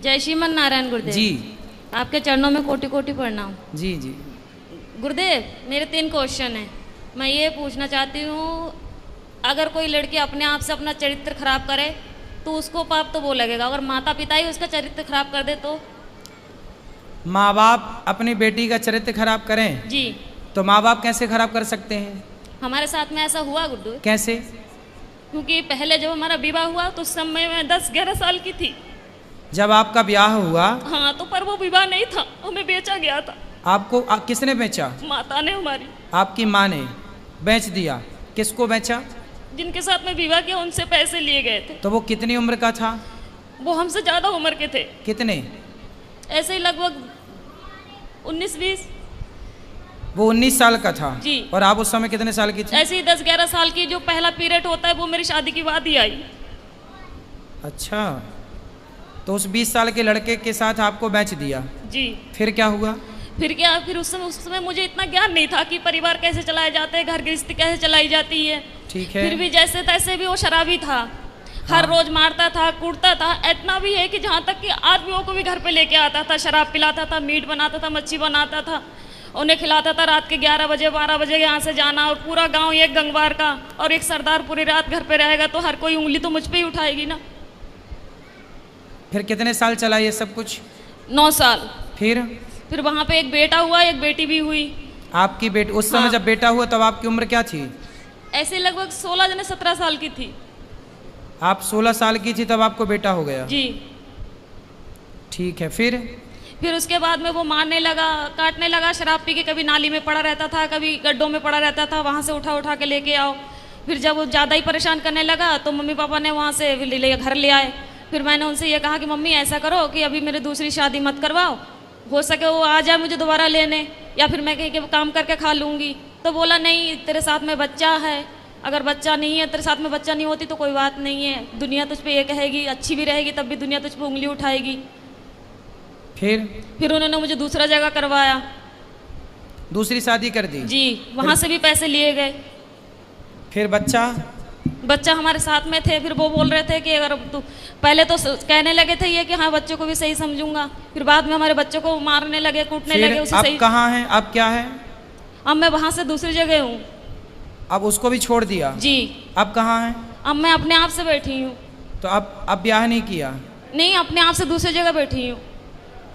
जय श्रीमन नारायण गुरुदेव जी। आपके चरणों में कोटि कोटि प्रणाम। जी जी। गुरुदेव मेरे 3 क्वेश्चन हैं। मैं ये पूछना चाहती हूँ, अगर कोई लड़की अपने आप से अपना चरित्र खराब करे तो उसको पाप तो वो लगेगा, अगर माता पिता ही उसका चरित्र खराब कर दे तो? माँ बाप अपनी बेटी का चरित्र खराब करें जी। तो माँ बाप कैसे खराब कर सकते हैं? हमारे साथ में ऐसा हुआ गुरुदेव। कैसे? क्योंकि पहले जब हमारा विवाह हुआ तो उस समय मैं 10-11 साल की थी। जब आपका ब्याह हुआ? हाँ, तो पर वो विवाह नहीं था, हमें बेचा गया था। आपको किसने बेचा? माता ने हमारी। आपकी माँ ने बेच दिया? किसको बेचा? जिनके साथ में विवाह किया उनसे पैसे लिए गए थे। तो वो कितनी उम्र का था? वो हमसे ज्यादा उम्र के थे। कितने? ऐसे ही लगभग 19-20। वो 19 साल का था जी। और आप उस समय कितने साल की थी? ऐसे ही 10-11 साल की। जो पहला पीरियड होता है वो मेरी शादी के बाद ही आई। अच्छा, तो उस 20 साल के लड़के के साथ आपको बेच दिया। जी। फिर क्या हुआ? फिर क्या, फिर उस समय मुझे इतना ज्ञान नहीं था कि परिवार कैसे चलाए जाते हैं, घर गृहस्थी कैसे चलाई जाती है। ठीक है। फिर भी जैसे तैसे भी वो शराबी था। हर रोज मारता था, कूटता था। इतना भी है कि जहाँ तक कि आदमियों को भी घर पे लेके आता था, शराब पिलाता था, मीट बनाता था, मच्छी बनाता था, उन्हें खिलाता था। रात के 11 बजे 12 बजे यहाँ से जाना, और पूरा गांव एक गंगवार का और एक सरदार पूरी रात घर पे रहेगा तो हर कोई उंगली तो मुझ पे ही उठाएगी ना। फिर कितने साल चला ये सब कुछ? 9 साल। फिर वहाँ पे एक बेटा हुआ, एक बेटी भी हुई। आपकी बेटी उस समय हाँ। जब बेटा हुआ तब आपकी उम्र क्या थी? ऐसे लगभग 16-17 साल की थी। आप 16 साल की थी तब आपको बेटा हो गया? जी। ठीक है। फिर उसके बाद में वो मारने लगा, काटने लगा। शराब पी के कभी नाली में पड़ा रहता था, कभी गड्ढों में पड़ा रहता था, वहाँ से उठा उठा के लेके आओ। फिर जब वो ज़्यादा ही परेशान करने लगा तो मम्मी पापा ने वहाँ से घर ले आए। फिर मैंने उनसे ये कहा कि मम्मी ऐसा करो कि अभी मेरी दूसरी शादी मत करवाओ, हो सके वो आ जाए मुझे दोबारा लेने, या फिर मैं कहीं के काम करके खा लूँगी। तो बोला नहीं, तेरे साथ में बच्चा है, अगर बच्चा नहीं है, तेरे साथ में बच्चा नहीं होती तो कोई बात नहीं है, दुनिया तुझ पे ये कहेगी, अच्छी भी रहेगी तब भी दुनिया तुझ पे उंगली उठाएगी। फिर उन्होंने मुझे दूसरा जगह करवाया। दूसरी शादी कर दी? जी। वहाँ से भी पैसे लिए गए। फिर बच्चा हमारे साथ में थे। फिर वो बोल रहे थे कि अगर तू, पहले तो कहने लगे थे ये कि हाँ बच्चों को भी सही समझूंगा, फिर बाद में हमारे बच्चों को मारने लगे, कूटने लगे। उसे अब सही। कहाँ हैं? अब क्या है? अब मैं वहाँ से दूसरी जगह हूँ। अब उसको भी छोड़ दिया? जी। अब कहाँ हैं? अब मैं अपने आप से बैठी हूँ। तो अब ब्याह नहीं किया? नहीं, अपने आप से दूसरी जगह बैठी हूँ।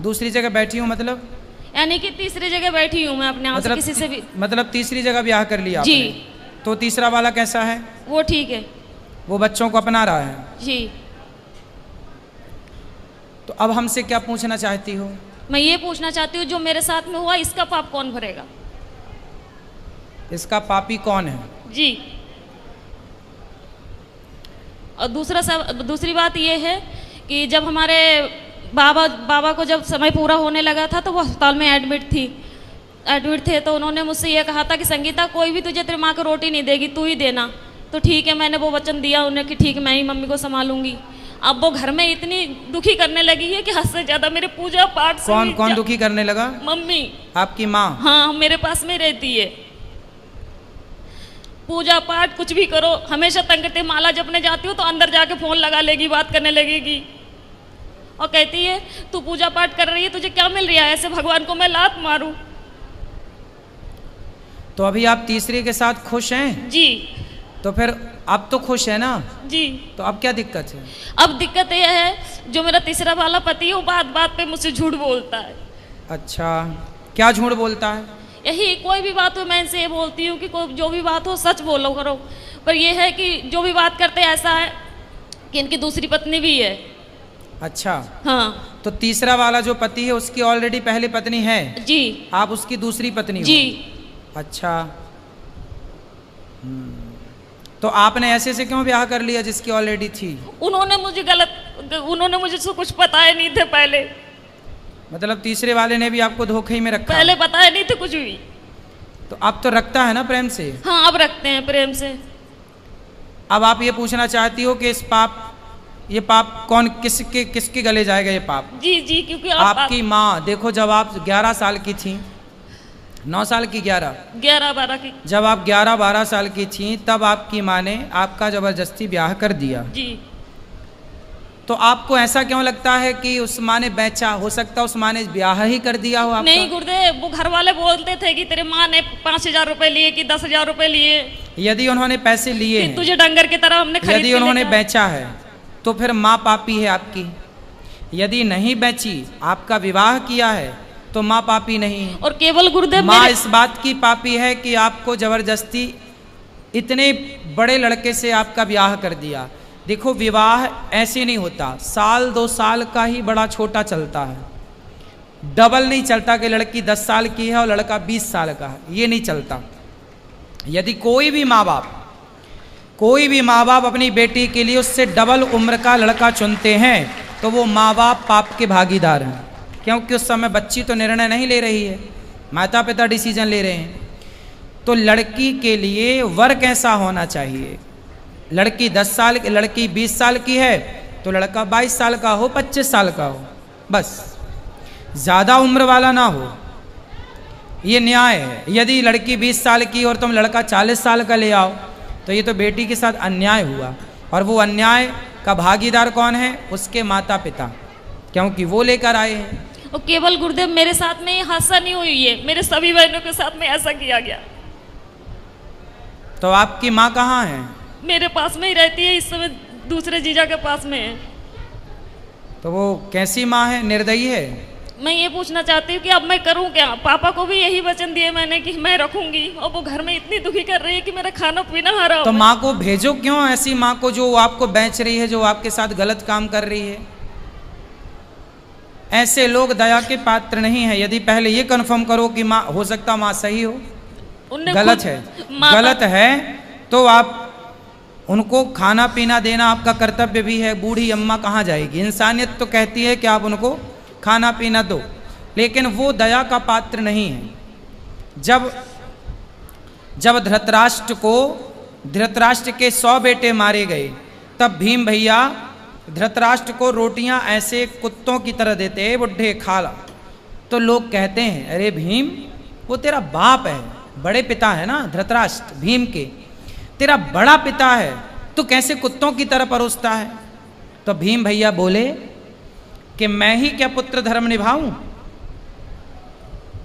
दूसरी जगह बैठी हूँ मतलब? यानी कि तीसरी जगह बैठी हूँ मैं अपने आप से, किसी से भी। मतलब तीसरी जगह ब्याह कर लिया जी। आपने? तो तीसरा वाला कैसा है? वो ठीक है। वो बच्चों को अपना रहा है? जी। तो अब हमसे क्या पूछना चाहती हो? मैं ये पूछना चाहती हूँ, जो मेरे साथ में हुआ इसका पाप कौन भरेगा? इसका पापी कौन है? जी। और दूसरी बात ये है कि जब हमारे बाबा को जब समय पूरा होने लगा था तो वो अस्पताल में एडमिट थे। तो उन्होंने मुझसे ये कहा था कि संगीता, कोई भी तुझे तेरी माँ को रोटी नहीं देगी, तू ही देना। तो ठीक है, मैंने वो वचन दिया उन्हें कि ठीक है मैं ही मम्मी को संभालूंगी। अब वो घर में इतनी दुखी करने लगी है कि हद से ज्यादा मेरे पूजा पाठ से। कौन दुखी करने लगा? मम्मी। आपकी माँ? हाँ, मेरे पास में रहती है। पूजा पाठ कुछ भी करो, हमेशा तंग करते। माला जपने जाती हूँ तो अंदर जाके फोन लगा लेगी, बात करने लगेगी और कहती है तू पूजा पाठ कर रही है, तुझे क्या मिल रहा है, ऐसे भगवान को मैं लात मारूं। तो अभी आप तीसरे के साथ खुश हैं? जी। तो फिर अब तो खुश है ना? जी। तो अब क्या दिक्कत है? अब दिक्कत यह है, जो मेरा तीसरा वाला पति है वो बात बात पे मुझसे झूठ बोलता है। अच्छा, क्या झूठ बोलता है? यही, कोई भी बात हो मैं इनसे ये बोलती हूँ कि कोई जो भी बात हो सच बोलो करो, पर यह है कि जो भी बात करते ऐसा है कि इनकी दूसरी पत्नी भी है। अच्छा। हाँ। तो तीसरा वाला जो पति है उसकी ऑलरेडी पहली पत्नी है? जी। आप उसकी दूसरी पत्नी हो? जी। अच्छा। तो आपने ऐसे से क्यों ब्याह कर लिया जिसकी ऑलरेडी थी? उन्होंने मुझे से कुछ बताए नहीं थे पहले। मतलब तीसरे वाले ने भी आपको धोखे में रखा? पहले बताए नहीं थे कुछ भी। तो अब तो रखता है ना प्रेम से? हाँ, अब रखते हैं प्रेम से। अब आप ये पूछना चाहती हो कि ये पाप कौन किसके गले जाएगा ये पाप? जी जी, क्योंकि आपकी माँ। देखो, जब आप 11 साल की थी, 9 साल की, 11-12 की, जब आप 11-12 साल की थी तब आपकी माँ ने आपका जबरदस्ती ब्याह कर दिया। जी। तो आपको ऐसा क्यों लगता है कि उस माँ ने बेचा? हो सकता है उस माँ ने ब्याह ही कर दिया हो आपका? नहीं गुरुदेव, वो घर वाले बोलते थे कि तेरे माँ ने 5,000 रुपए लिए कि 10,000 रुपए लिए, यदि उन्होंने पैसे लिए कि हैं, तुझे डंगर की तरह हमने खरीद यदि के उन्होंने लेकर- बेचा है तो फिर माँ पापी है आपकी। यदि नहीं बेची, आपका विवाह किया है, तो माँ पापी नहीं है। और केवल गुरुदेव माँ मेरे- इस बात की पापी है कि आपको जबरदस्ती इतने बड़े लड़के से आपका ब्याह कर दिया। देखो, विवाह ऐसे नहीं होता, साल 2 साल का ही बड़ा छोटा चलता है, डबल नहीं चलता कि लड़की 10 साल की है और लड़का 20 साल का है, ये नहीं चलता। यदि कोई भी माँ बाप अपनी बेटी के लिए उससे डबल उम्र का लड़का चुनते हैं तो वो माँ बाप पाप के भागीदार हैं, क्योंकि उस समय बच्ची तो निर्णय नहीं ले रही है, माता पिता डिसीजन ले रहे हैं। तो लड़की के लिए वर कैसा होना चाहिए? लड़की 10 साल की, लड़की 20 साल की है तो लड़का 22 साल का हो, 25 साल का हो, बस ज़्यादा उम्र वाला ना हो, ये न्याय है। यदि लड़की 20 साल की और तुम लड़का 40 साल का ले आओ तो ये तो बेटी के साथ अन्याय हुआ, और वो अन्याय का भागीदार कौन है? उसके माता पिता, क्योंकि वो लेकर आए हैं। और केवल गुरुदेव मेरे साथ में ये हादसा नहीं हुई है, मेरे सभी बहनों के साथ में ऐसा किया गया। तो आपकी माँ कहाँ है? मेरे पास में ही रहती है, इस समय दूसरे जीजा के पास में है। तो वो कैसी माँ है? निर्दयी है? मैं ये पूछना चाहती हूँ कि अब मैं करूँ क्या? पापा को भी यही वचन दिए मैंने कि मैं रखूंगी, और वो घर में इतनी दुखी कर रही है कि मेरा खाना पीना हराम तो है। माँ को भेजो क्यों, ऐसी माँ को जो आपको बेच रही है, जो आपके साथ गलत काम कर रही है। ऐसे लोग दया के पात्र नहीं है। यदि पहले ये कन्फर्म करो कि माँ, हो सकता माँ सही हो, उनने गलत खुद है, माता- गलत है तो आप उनको खाना पीना देना आपका कर्तव्य भी है। बूढ़ी अम्मा कहाँ जाएगी? इंसानियत तो कहती है कि आप उनको खाना पीना दो, लेकिन वो दया का पात्र नहीं है। जब धृतराष्ट्र के 100 बेटे मारे गए, तब भीम भैया धृतराष्ट्र को रोटियां ऐसे कुत्तों की तरह देते, बुढ़े खा ला। तो लोग कहते हैं, अरे भीम, वो तेरा बाप है, बड़े पिता है ना धृतराष्ट्र, भीम के तेरा बड़ा पिता है, तो कैसे कुत्तों की तरह परोसता है? तो भीम भैया बोले कि मैं ही क्या पुत्र धर्म निभाऊं?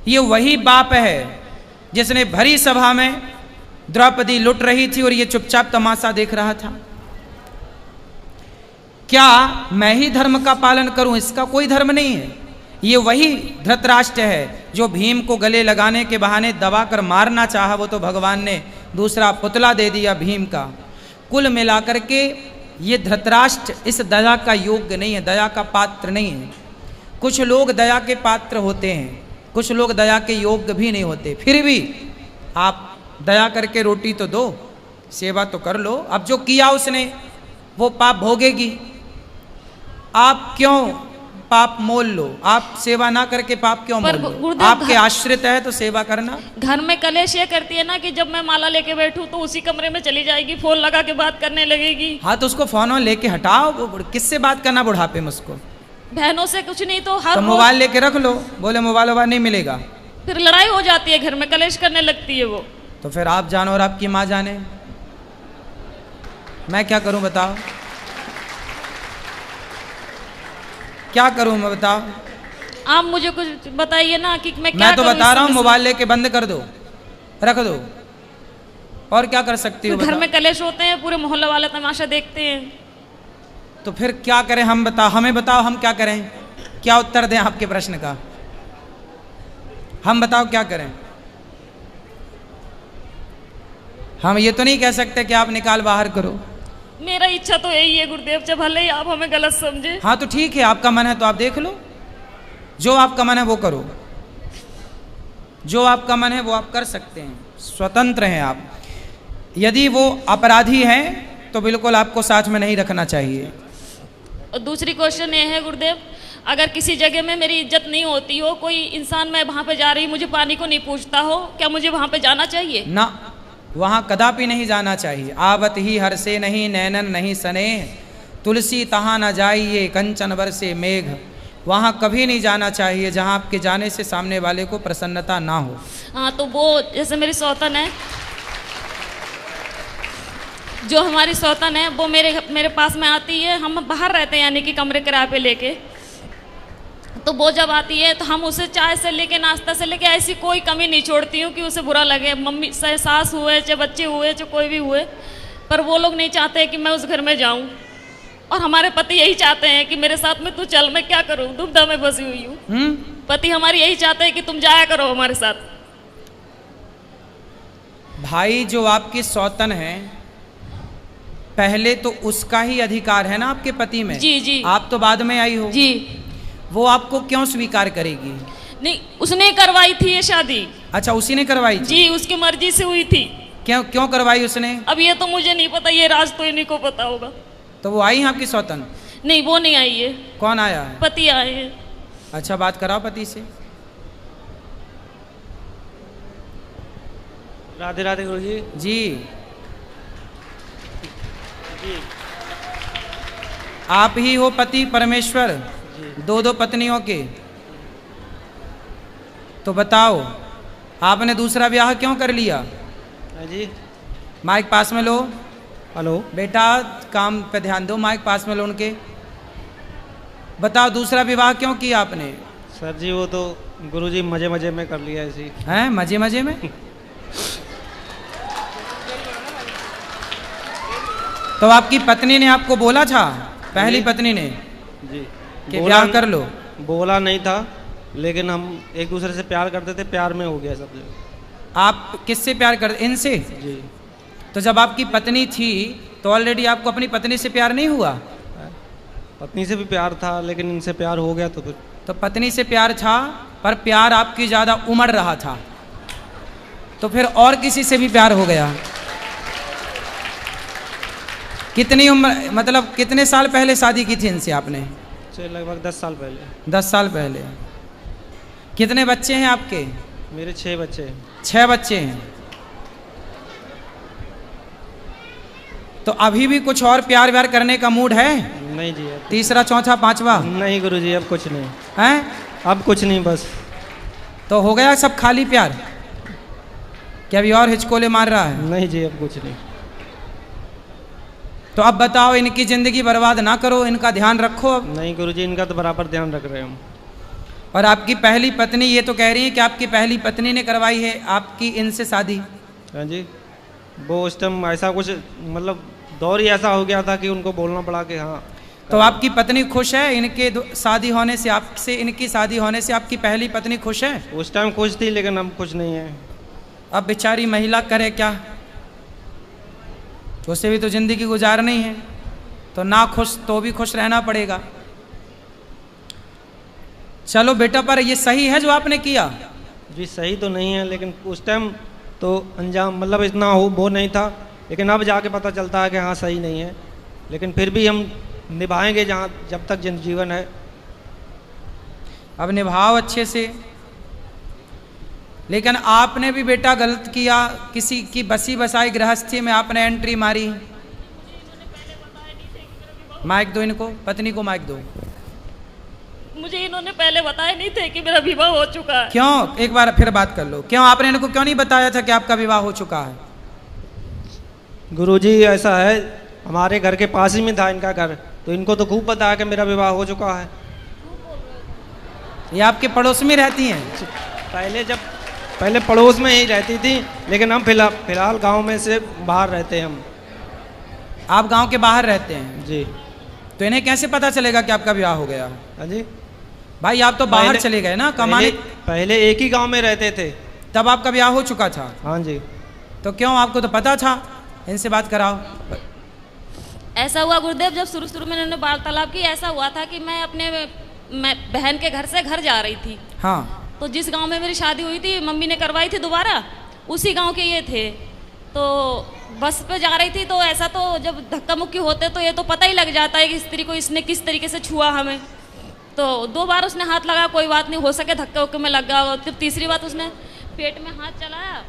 ये वही बाप है जिसने भरी सभा में द्रौपदी लुट रही थी और ये चुपचाप तमाशा देख रहा था। क्या मैं ही धर्म का पालन करूं? इसका कोई धर्म नहीं है। ये वही धृतराष्ट्र है जो भीम को गले लगाने के बहाने दबा कर मारना चाहा, वो तो भगवान ने दूसरा पुतला दे दिया भीम का। कुल मिलाकर के ये धृतराष्ट्र इस दया का योग्य नहीं है, दया का पात्र नहीं है। कुछ लोग दया के पात्र होते हैं, कुछ लोग दया के योग्य भी नहीं होते। फिर भी आप दया करके रोटी तो दो, सेवा तो कर लो। अब जो किया उसने वो पाप भोगेगी। आप क्यों पाप मोल लो? आप सेवा ना करके पाप क्यों पर मोल लो? गुरुदेव, आपके आश्रित है तो सेवा करना। घर में कलेश ये करती है ना कि जब मैं माला लेके बैठूं तो उसी कमरे में चली जाएगी, फोन लगा के बात करने लगेगी। हाँ, तो उसको फोन लेके हटाओ। किससे बात करना बुढ़ापे में उसको? बहनों से कुछ नहीं तो हर तो रोज मोबाइल लेके रख लो, बोले मोबाइल वोबाइल नहीं मिलेगा, फिर लड़ाई हो जाती है, घर में कलेश करने लगती है वो। तो फिर आप जानो और आपकी माँ जाने, मैं क्या करूं बताओ? क्या करूं मैं बताओ? आप मुझे कुछ बताइए ना कि मैं क्या मैं तो करूं बता इस रहा हूँ, समय से? मोबाइल लेके बंद कर दो, रख दो, और क्या कर सकती हो फिर घर बताओ? में कलेश होते हैं, पूरे मोहल्ले वाले तमाशा देखते हैं। तो फिर क्या करें हम? बताओ, हमें बताओ, हम क्या करें? क्या उत्तर दें आपके प्रश्न का? हम बताओ क्या करें? हम ये तो नहीं कह सकते कि आप निकाल बाहर करो। मेरा इच्छा तो यही है गुरुदेव, जब भले ही आप हमें गलत समझे। हाँ तो ठीक है, आपका मन है तो आप देख लो, जो आपका मन है वो करो, जो आपका मन है वो आप कर सकते हैं, स्वतंत्र हैं आप। यदि वो अपराधी हैं तो बिल्कुल आपको साथ में नहीं रखना चाहिए। और दूसरी क्वेश्चन ये है गुरुदेव, अगर किसी जगह में मेरी इज्जत नहीं होती हो, कोई इंसान मैं वहाँ पे जा रही, मुझे पानी को नहीं पूछता हो, क्या मुझे वहाँ पे जाना चाहिए? ना, वहाँ कदापि नहीं जाना चाहिए। आवत ही हर से नहीं नैनन नहीं सने, तुलसी तहाँ न जाइए कंचन बरसे मेघ। वहाँ कभी नहीं जाना चाहिए जहाँ आपके जाने से सामने वाले को प्रसन्नता ना हो। हाँ, तो वो जैसे मेरी सौतन है, जो हमारी सौतन है वो मेरे पास में आती है, हम बाहर रहते हैं यानी कि कमरे किराए पे लेके, तो वो जब आती है तो हम उसे चाय से लेके नाश्ता से लेके ऐसी कोई कमी नहीं छोड़ती हूँ कि उसे बुरा लगे। मम्मी चाहे सास हुए चाहे बच्चे हुए चाहे कोई भी हुए, पर वो लोग नहीं चाहते कि मैं उस घर में जाऊँ, और हमारे पति यही चाहते हैं कि मेरे साथ में तू चल, मैं क्या करूँ, दुविधा में फंसी हुई हूँ। पति हमारी यही चाहते हैं कि तुम जाया करो हमारे साथ। भाई जो आपकी सौतन है, पहले तो उसका ही अधिकार है ना आपके पति में। जी जी। आप तो बाद में आई हो जी। वो आपको क्यों स्वीकार करेगी? नहीं, उसने करवाई थी ये शादी। अच्छा, उसी ने करवाई थी? जी, उसकी मर्जी से हुई थी। क्यों क्यों करवाई उसने? अब ये तो मुझे नहीं पता, ये राज तो इन्हीं को पता होगा। तो वो आई है आपकी सौतन? नहीं, वो नहीं आई है। कौन आया है? पति आए हैं। अच्छा, बात कराओ पति से। राधे राधे गुरु जी। जी, जी आप ही हो पति परमेश्वर, दो दो पत्नियों के। तो बताओ, आपने दूसरा ब्याह क्यों कर लिया? हाँ जी। माइक पास में लो। हेलो। बेटा काम पे ध्यान दो, माइक पास में लो उनके। बताओ, दूसरा विवाह क्यों किया आपने? सर जी वो तो गुरु जी मजे मजे में कर लिया ऐसी। हैं, मजे मजे में? तो आपकी पत्नी ने आपको बोला था, पहली पत्नी ने, जी कि ब्याह कर लो? बोला नहीं था, लेकिन हम एक दूसरे से प्यार करते थे, प्यार में हो गया सब जगह। आप किससे प्यार करते? इनसे? जी। तो जब आपकी पत्नी थी तो ऑलरेडी आपको अपनी पत्नी से प्यार नहीं हुआ? पत्नी से भी प्यार था, लेकिन इनसे प्यार हो गया तो फिर। तो पत्नी से प्यार था, पर प्यार आपकी ज़्यादा उमड़ रहा था, तो फिर और किसी से भी प्यार हो गया। कितनी उम्र, मतलब कितने साल पहले शादी की थी इनसे आपने? लगभग 10 साल पहले। 10 साल पहले। कितने बच्चे हैं आपके? मेरे 6 बच्चे हैं। 6 बच्चे हैं। तो अभी भी कुछ और प्यार व्यार करने का मूड है? नहीं जी। अब तीसरा चौथा पांचवा? नहीं गुरु जी, अब कुछ नहीं हैं? अब कुछ नहीं, बस। तो हो गया सब खाली प्यार? क्या अभी और हिचकोले मार रहा है? नहीं जी, अब कुछ नहीं। तो अब बताओ, इनकी जिंदगी बर्बाद ना करो, इनका ध्यान रखो अब। नहीं गुरु जी, इनका तो बराबर ध्यान रख रहे हैं हम। और आपकी पहली पत्नी ये तो कह रही है कि आपकी पहली पत्नी ने करवाई है आपकी इनसे शादी? हाँ जी। वो उस टाइम ऐसा कुछ, मतलब दौर ही ऐसा हो गया था कि उनको बोलना पड़ा कि हाँ। तो आपकी पत्नी खुश है इनके शादी होने से, आपसे इनकी शादी होने से आपकी पहली पत्नी खुश है? उस टाइम खुश थी, लेकिन अब खुश नहीं है। अब बेचारी महिला करे क्या, तो उसे भी तो जिंदगी गुजारनी है, तो ना खुश तो भी खुश रहना पड़ेगा। चलो बेटा, पर ये सही है जो आपने किया? जी सही तो नहीं है, लेकिन उस टाइम तो अंजाम मतलब इतना हो वो नहीं था, लेकिन अब जाके पता चलता है कि हाँ सही नहीं है, लेकिन फिर भी हम निभाएंगे जहाँ जब तक जीवन है। अब निभाओ अच्छे से। लेकिन आपने भी बेटा गलत किया, किसी की बसी बसाई गृहस्थी में आपने एंट्री मारी। माइक दो इनको, पत्नी को माइक दो। मुझे इन्होंने पहले बताया नहीं थे कि मेरा विवाह हो चुका है। क्यों? एक बार फिर बात कर लो। क्यों आपने इनको क्यों नहीं बताया था कि आपका विवाह हो चुका है? गुरुजी ऐसा है, हमारे घर के पास ही में था इनका घर, तो इनको तो खूब पता है कि मेरा विवाह हो चुका है। ये आपके पड़ोस में रहती हैं? पहले पड़ोस में ही रहती थी, लेकिन हम फिलहाल गांव में से बाहर रहते हैं हम। आप गांव के बाहर रहते हैं? जी। तो इन्हें कैसे पता चलेगा कि आपका विवाह हो गया? हाँ जी। भाई आप तो बाहर चले गए ना कमाने। पहले एक ही गांव में रहते थे, तब आपका ब्याह हो चुका था? हाँ जी। तो क्यों, आपको तो पता था? इनसे बात कराओ। ऐसा हुआ गुरुदेव, जब शुरू शुरू में इन्होंने वार्तालाप की, ऐसा हुआ था कि मैं बहन के घर से घर जा रही थी। हाँ। तो जिस गांव में मेरी शादी हुई थी, मम्मी ने करवाई थी दोबारा, उसी गांव के ये थे। तो बस पे जा रही थी, तो ऐसा तो जब धक्का मुक्की होते तो ये तो पता ही लग जाता है कि स्त्री को इसने किस तरीके से छुआ हमें। तो 2 बार उसने हाथ लगाया, कोई बात नहीं, हो सके धक्के उक्के में लग गया। जब तीसरी बार उसने पेट में हाथ चलाया,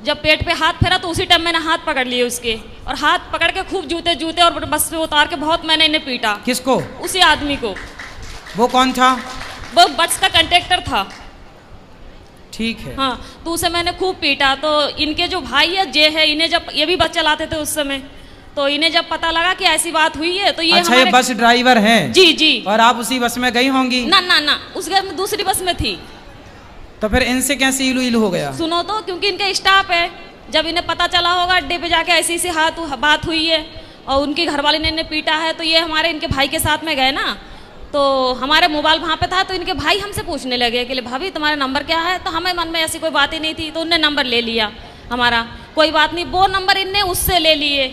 जब पेट पे हाथ फेरा तो उसी टाइम मैंने हाथ पकड़ लिए उसके, और हाथ पकड़ के खूब जूते और बस पे उतार के बहुत मैंने इन्हें पीटा। किसको? उसी आदमी को। वो कौन था? वो बस का कंडक्टर था। ठीक है। हाँ, तो उसे मैंने खूब पीटा। तो इनके जो भाई है जे है, इन्हें जब ये भी बस चलाते थे उस समय, तो इन्हें जब पता लगा कि ऐसी बात हुई है तो ये अच्छा, ये बस ड्राइवर हैं? जी जी। और आप उसी बस में गई होंगी? ना ना ना, उस घर में दूसरी बस में थी। तो फिर इनसे कैसे इलू इलू हो गया? सुनो तो, क्योंकि इनके स्टाफ है, जब इन्हें पता चला होगा अड्डे पे जाके ऐसी ऐसी बात हुई है और उनकी घरवाली ने इन्हें पीटा है, तो ये हमारे इनके भाई के साथ में गए ना, तो हमारे मोबाइल वहाँ पे था, तो इनके भाई हमसे पूछने लगे कि भाभी तुम्हारा नंबर क्या है, तो हमें मन में ऐसी कोई बात ही नहीं थी, तो उनने नंबर ले लिया हमारा। कोई बात नहीं, वो नंबर इनने उससे ले लिए।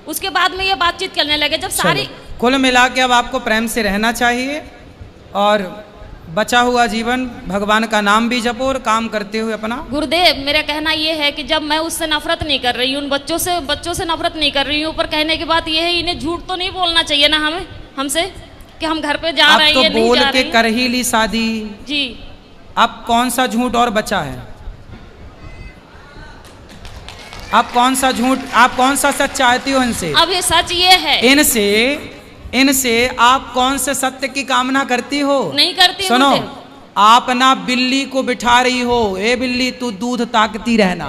उसके बाद में ये बातचीत करने लगे जब सारी। कुल मिला के अब आपको प्रेम से रहना चाहिए और बचा हुआ जीवन भगवान का नाम भी जपो और काम करते हुए अपना। गुरुदेव, मेरा कहना ये है कि जब मैं उससे नफरत नहीं कर रही हूँ, उन बच्चों से नफरत नहीं कर रही हूँ, पर कहने की बात ये है इन्हें झूठ तो नहीं बोलना चाहिए ना हमसे कि हम घर पे जा रहे हैं, तो बोल के कर ही ली शादी जी। अब कौन सा झूठ और बचा है? आप कौन सा झूठ, आप कौन सा सच चाहती हो इनसे? अब ये सच ये है, इनसे आप कौन से सत्य की कामना करती हो? नहीं करती। सुनो, आप ना बिल्ली को बिठा रही हो, ए बिल्ली तू दूध ताकती रहना।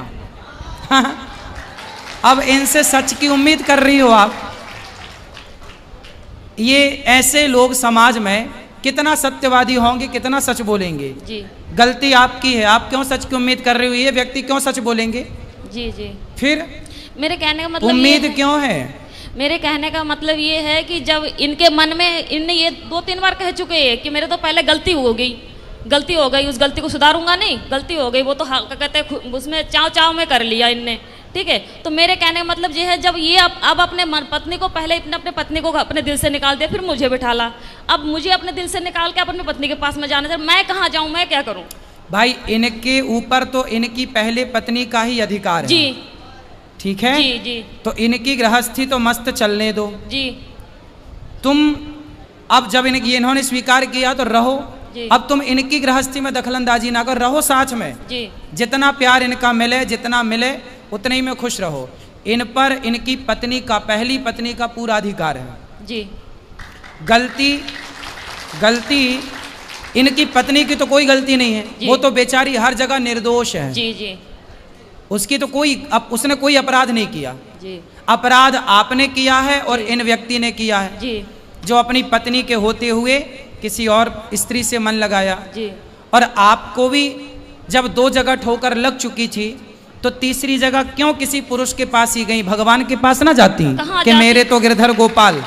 अब इनसे सच की उम्मीद कर रही हो आप। ये ऐसे लोग समाज में कितना सत्यवादी होंगे, कितना सच बोलेंगे जी। गलती आपकी है, आप क्यों सच की उम्मीद कर रही हो? ये व्यक्ति क्यों सच बोलेंगे? जी जी। फिर मेरे कहने का मतलब उम्मीद क्यों है? मेरे कहने का मतलब ये है कि जब इनके मन में, इनने ये 2-3 बार कह चुके हैं कि मेरे तो पहले गलती हो गई, उस गलती को सुधारूंगा नहीं, गलती हो गई, वो तो कहते हैं उसमें चाव में कर लिया इनने, ठीक है। तो मेरे कहने का मतलब ये है, जब ये अब अपने पत्नी को, पहले अपने पत्नी को अपने दिल से निकाल दिया, फिर मुझे बिठाला, अब मुझे अपने दिल से निकाल के अपनी पत्नी के पास में जाना चाहिए, मैं कहाँ जाऊँ, मैं क्या करूँ? भाई इनके ऊपर तो इनकी पहले पत्नी का ही अधिकार है जी, ठीक है जी जी। तो इनकी गृहस्थी तो मस्त चलने दो जी। तुम अब जब इन्होंने स्वीकार किया तो रहो, अब तुम इनकी गृहस्थी में दखलंदाजी ना करो, रहो साथ में जी। जितना प्यार इनका मिले, जितना मिले उतने ही में खुश रहो। इन पर इनकी पत्नी का, पहली पत्नी का पूरा अधिकार है जी। गलती इनकी पत्नी की तो कोई गलती नहीं है, वो तो बेचारी हर जगह निर्दोष है जी जी। उसकी तो उसने कोई अपराध नहीं किया जी। अपराध आपने किया है और इन व्यक्ति ने किया है जी, जो अपनी पत्नी के होते हुए किसी और स्त्री से मन लगाया जी। और आपको भी जब 2 जगह ठोकर लग चुकी थी तो तीसरी जगह क्यों किसी पुरुष के पास ही गई? भगवान के पास ना जाती कि मेरे तो गिरधर गोपाल,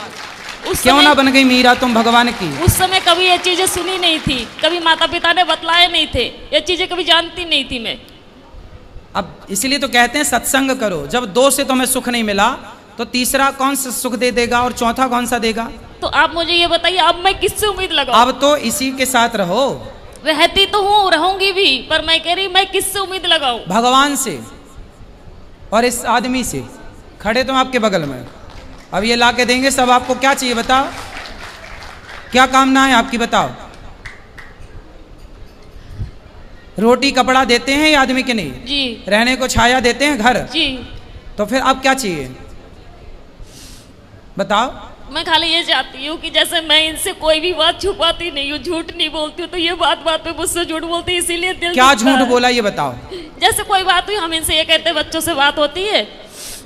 क्यों ना बन गई मीरा तुम भगवान की? उस समय कभी ये चीजें सुनी नहीं थी, कभी माता पिता ने बतलाए नहीं थे, ये चीजें कभी जानती नहीं थी मैं। अब इसलिए तो कहते हैं सत्संग करो। जब 2 से तुम्हें सुख नहीं मिला तो तीसरा कौन सा सुख दे देगा और चौथा कौन सा देगा? तो आप मुझे ये बताइए, अब मैं किससे उम्मीद लगाऊं? अब तो इसी के साथ रहो। रहती तो हूँ, रहूंगी भी, पर मैं कह रही मैं किससे उम्मीद लगाऊं? भगवान से और इस आदमी से, खड़े तुम आपके बगल में। अब ये ला के देंगे सब। आपको क्या चाहिए बताओ, क्या कामना है आपकी बताओ? रोटी कपड़ा देते हैं ये आदमी के नहीं जी, रहने को छाया देते हैं घर जी, तो फिर अब क्या चाहिए बताओ? मैं खाली ये चाहती हूँ कि जैसे मैं इनसे कोई भी बात छुपाती नहीं हूँ, झूठ नहीं बोलती हूँ, तो ये बात पे मुझसे झूठ बोलती है, इसीलिए दिल क्या झूठ बोला ये बताओ? जैसे कोई बात हुई, हम इनसे ये कहते हैं बच्चों से बात होती है,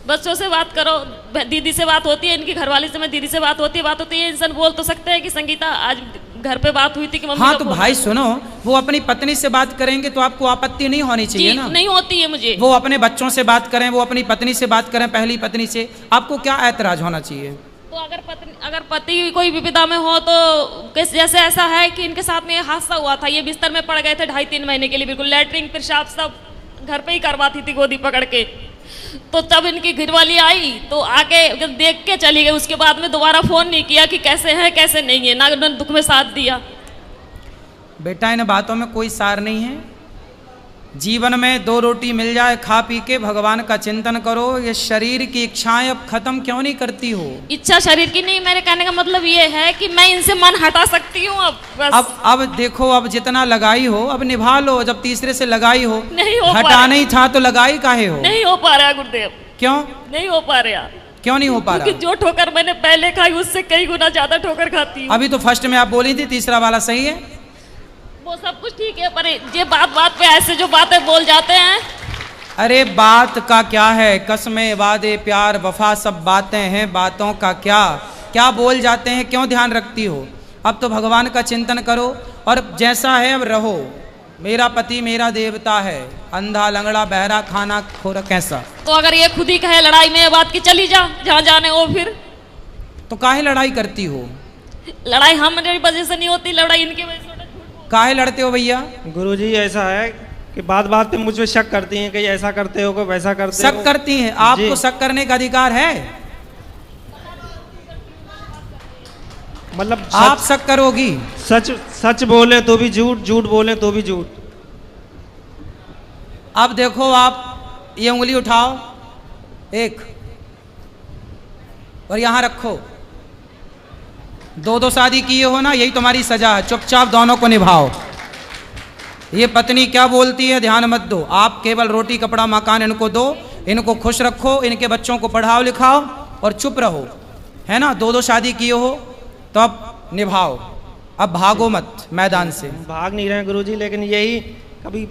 बच्चों से बात करो, दीदी से बात होती है, इनकी घरवाली से मैं दीदी से बात होती है, इंसान बोल तो सकते हैं कि संगीता आज घर पे बात हुई थी कि मम्मी। हाँ तो भाई सुनो, वो अपनी पत्नी से बात करेंगे तो आपको आपत्ति नहीं होनी चाहिए ना? नहीं होती है मुझे। वो अपने बच्चों से बात करें, वो अपनी पत्नी से बात करें, पहली पत्नी से, आपको क्या ऐतराज होना चाहिए? तो अगर पति कोई विपदा में हो तो जैसे ऐसा है कि इनके साथ में हादसा हुआ था, ये बिस्तर में पड़ गए थे 2.5-3 महीने के लिए, बिल्कुल लैट्रिन पेशाब सब घर पे ही करवाती थी गोदी पकड़ के। तो तब इनकी घरवाली आई तो आके जब देख के चली गई, उसके बाद में दोबारा फोन नहीं किया कि कैसे है कैसे नहीं है, ना उन्होंने दुख में साथ दिया। बेटा इन बातों में कोई सार नहीं है। जीवन में 2 रोटी मिल जाए, खा पी के भगवान का चिंतन करो। ये शरीर की इच्छाएं अब खत्म क्यों नहीं करती हो? इच्छा शरीर की नहीं, मेरे कहने का मतलब ये है कि मैं इनसे मन हटा सकती हूँ अब बस। अब देखो, अब जितना लगाई हो अब निभा लो। जब तीसरे से लगाई हो, नहीं हो हटाना ही था तो लगाई काहे हो? नहीं हो पा रहा गुरुदेव। क्यों नहीं हो पा रहा? क्यों नहीं हो पा रहा? क्योंकि जो ठोकर मैंने पहले खाई उससे कई गुना ज्यादा ठोकर खाती हूँ। अभी तो फर्स्ट में आप बोली थी तीसरा वाला सही है, वो सब कुछ ठीक है, पर ये बात पे ऐसे जो बातें बोल जाते हैं, अरे बात का क्या है, कसमें वादे प्यार वफा सब बातें हैं, बातों का क्या क्या बोल जाते हैं, क्यों ध्यान रखती हो। अब तो भगवान का चिंतन करो और जैसा है अब रहो। मेरा पति मेरा देवता है, अंधा लंगड़ा बहरा खाना खोरा कैसा। तो अगर ये खुद ही कहे लड़ाई में ये बात की चली जा जहाँ जाने हो, फिर तो काहे लड़ाई करती हो। लड़ाई हमारी वजह से नहीं होती, लड़ाई इनकी वजह से होती है। काहे लड़ते हो भैया। गुरुजी ऐसा है कि बात बात पे मुझ पे शक करती हैं कि ऐसा करते हो, कोई वैसा करते हो। शक करती हैं, आपको शक करने का अधिकार है। मतलब आप शक करोगी। सच सच बोले तो भी झूठ, झूठ बोले तो भी झूठ। अब देखो आप ये उंगली उठाओ एक और यहां रखो। दो शादी किए हो ना, यही तुम्हारी सजा है। चुपचाप दोनों को निभाओ। ये पत्नी क्या बोलती है ध्यान मत दो। आप केवल रोटी कपड़ा मकान इनको दो, इनको खुश रखो, इनके बच्चों को पढ़ाओ लिखाओ और चुप रहो, है ना। दो शादी किए हो तो अब निभाओ, अब भागो मत मैदान से। भाग नहीं रहे गुरुजी, लेकिन यही कभी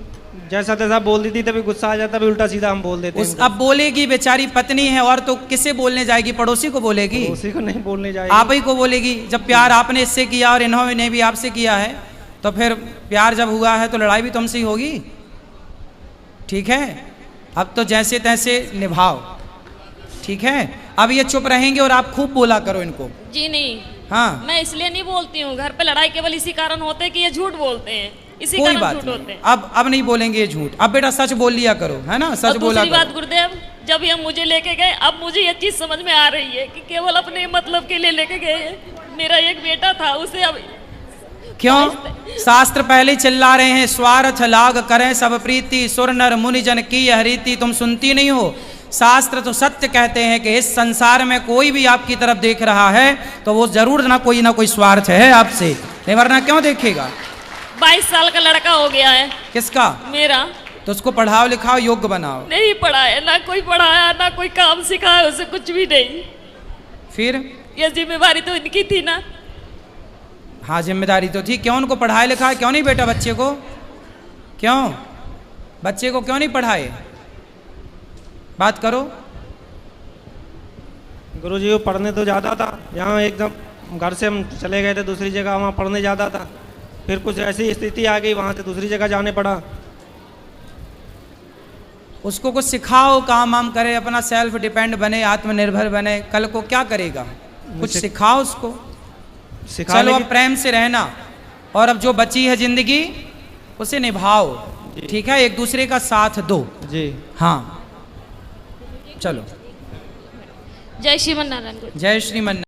जैसा तैसा बोल देती तभी गुस्सा आ जाता, भी उल्टा सीधा हम बोल देते हैं। अब बोलेगी, बेचारी पत्नी है और तो किसे बोलने जाएगी, पड़ोसी को बोलेगी, उसी को नहीं बोलने जाएगी, आप ही को बोलेगी। जब प्यार आपने इससे किया और इन्होंने भी आपसे किया है, तो फिर प्यार जब हुआ है तो लड़ाई भी तुमसे ही होगी। ठीक है, अब तो जैसे तैसे निभाओ, ठीक है। अब ये चुप रहेंगे और आप खूब बोला करो इनको। जी नहीं, हाँ, मैं इसलिए नहीं बोलती हूँ। घर पे लड़ाई केवल इसी कारण होते हैं कि ये झूठ बोलते हैं, इसी कोई कारण बात झूठ नहीं। होते हैं। अब नहीं बोलेंगे ये झूठ। अब बेटा सच बोल लिया करो, है ना, और सच बोला दूसरी बात करो। गुरुदेव, जब ये मुझे लेके गए, अब मुझे ये चीज समझ में आ रही है कि केवल अपने मतलब के लिए लेके गए। मेरा एक बेटा था, उसे अब क्यों शास्त्र पहले चिल्ला रहे हैं, स्वार्थ लाग करें सब प्रीति, सुर नर मुनि जन की हरीति। तुम सुनती नहीं हो। शास्त्र तो सत्य कहते हैं कि इस संसार में कोई भी आपकी तरफ देख रहा है तो वो जरूर ना कोई स्वार्थ है आपसे, नहीं वरना क्यों देखेगा। 22 साल का लड़का हो गया है। किसका। मेरा। तो उसको पढ़ाओ लिखाओ, योग्य बनाओ। नहीं पढ़ाया, ना कोई पढ़ाया, ना कोई काम सिखाया, उसे कुछ भी नहीं। फिर ये जिम्मेवारी तो इनकी थी ना। हाँ जिम्मेदारी तो थी। क्यों उनको पढ़ाया लिखाया क्यों नहीं बेटा बच्चे को, क्यों बच्चे को क्यों नहीं पढ़ाए, बात करो। गुरुजी वो पढ़ने तो जाता था, यहाँ एकदम घर से हम चले गए थे दूसरी जगह, वहाँ पढ़ने जाता था। फिर कुछ ऐसी स्थिति आ गई, वहाँ से दूसरी जगह जाने पड़ा। उसको कुछ सिखाओ, काम वाम करे, अपना सेल्फ डिपेंड बने, आत्मनिर्भर बने। कल को क्या करेगा, कुछ सिखाओ उसको। चलो अब प्रेम से रहना और अब जो बची है जिंदगी उसे निभाओ, ठीक है, एक दूसरे का साथ दो जी। हाँ चलो। जय श्रीमन नारायण। जय श्रीमन।